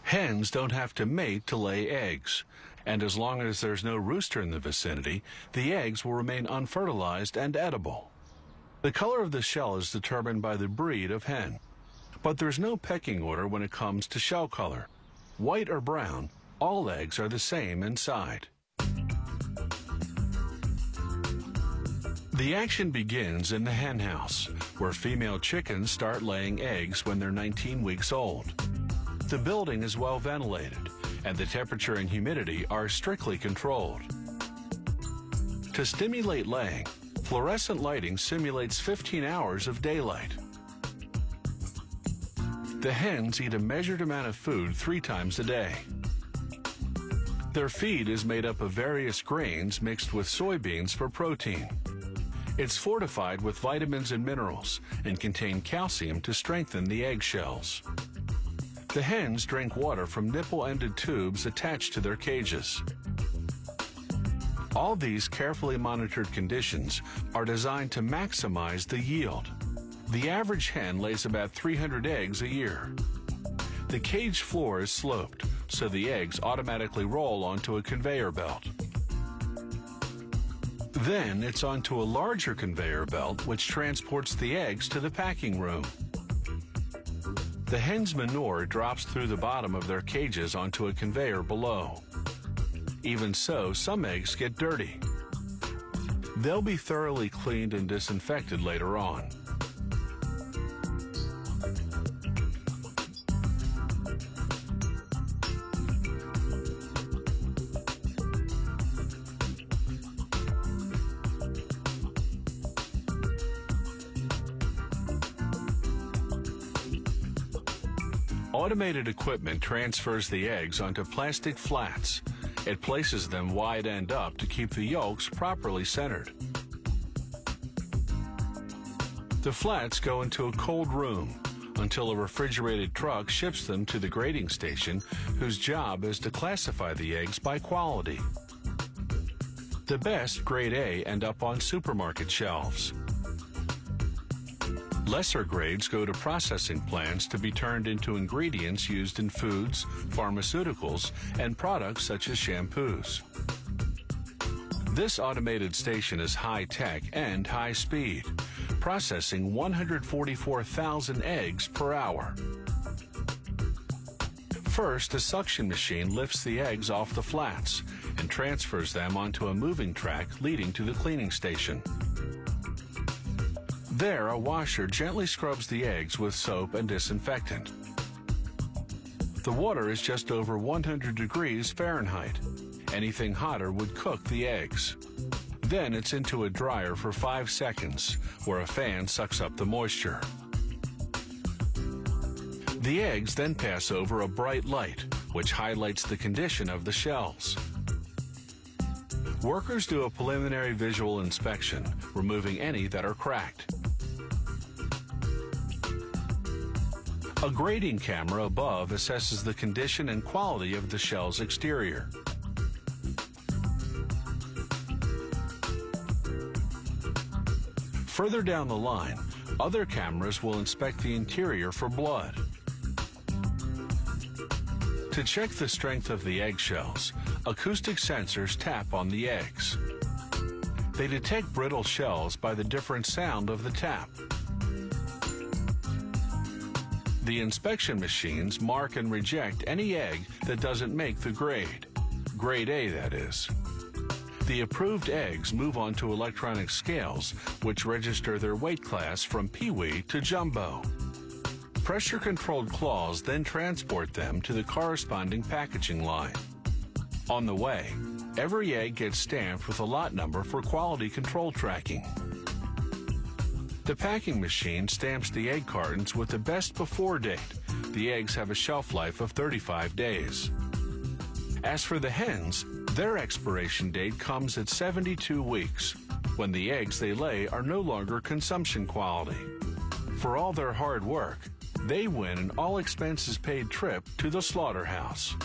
Hens don't have to mate to lay eggs, and as long as there's no rooster in the vicinity, the eggs will remain unfertilized and edible. The color of the shell is determined by the breed of hen, but there's no pecking order when it comes to shell color. White or brown, all eggs are the same inside. The action begins in the hen house, where female chickens start laying eggs when they're 19 weeks old. The building is well ventilated, and the temperature and humidity are strictly controlled. To stimulate laying, fluorescent lighting simulates 15 hours of daylight. The hens eat a measured amount of food 3 times a day. Their feed is made up of various grains mixed with soybeans for protein. It's fortified with vitamins and minerals and contains calcium to strengthen the eggshells. The hens drink water from nipple-ended tubes attached to their cages. All these carefully monitored conditions are designed to maximize the yield. The average hen lays about 300 eggs a year. The cage floor is sloped, so the eggs automatically roll onto a conveyor belt. Then it's onto a larger conveyor belt which transports the eggs to the packing room. The hen's manure drops through the bottom of their cages onto a conveyor below. Even so, some eggs get dirty. They'll be thoroughly cleaned and disinfected later on. Automated equipment transfers the eggs onto plastic flats. It places them wide end up to keep the yolks properly centered. The flats go into a cold room until a refrigerated truck ships them to the grading station, whose job is to classify the eggs by quality. The best, grade A, end up on supermarket shelves. Lesser grades go to processing plants to be turned into ingredients used in foods, pharmaceuticals, and products such as shampoos. This automated station is high-tech and high-speed, processing 144,000 eggs per hour. First, a suction machine lifts the eggs off the flats and transfers them onto a moving track leading to the cleaning station. There, a washer gently scrubs the eggs with soap and disinfectant. The water is just over 100 degrees Fahrenheit. Anything hotter would cook the eggs. Then it's into a dryer for 5 seconds, where a fan sucks up the moisture. The eggs then pass over a bright light, which highlights the condition of the shells. Workers do a preliminary visual inspection, removing any that are cracked. A grading camera above assesses the condition and quality of the shell's exterior. Further down the line, other cameras will inspect the interior for blood. To check the strength of the eggshells, acoustic sensors tap on the eggs. They detect brittle shells by the different sound of the tap. The inspection machines mark and reject any egg that doesn't make the grade. Grade A, that is. The approved eggs move on to electronic scales, which register their weight class from peewee to jumbo. Pressure-controlled claws then transport them to the corresponding packaging line. On the way, every egg gets stamped with a lot number for quality control tracking. The packing machine stamps the egg cartons with the best before date. The eggs have a shelf life of 35 days. As for the hens, their expiration date comes at 72 weeks, when the eggs they lay are no longer consumption quality. For all their hard work, they win an all-expenses-paid trip to the slaughterhouse.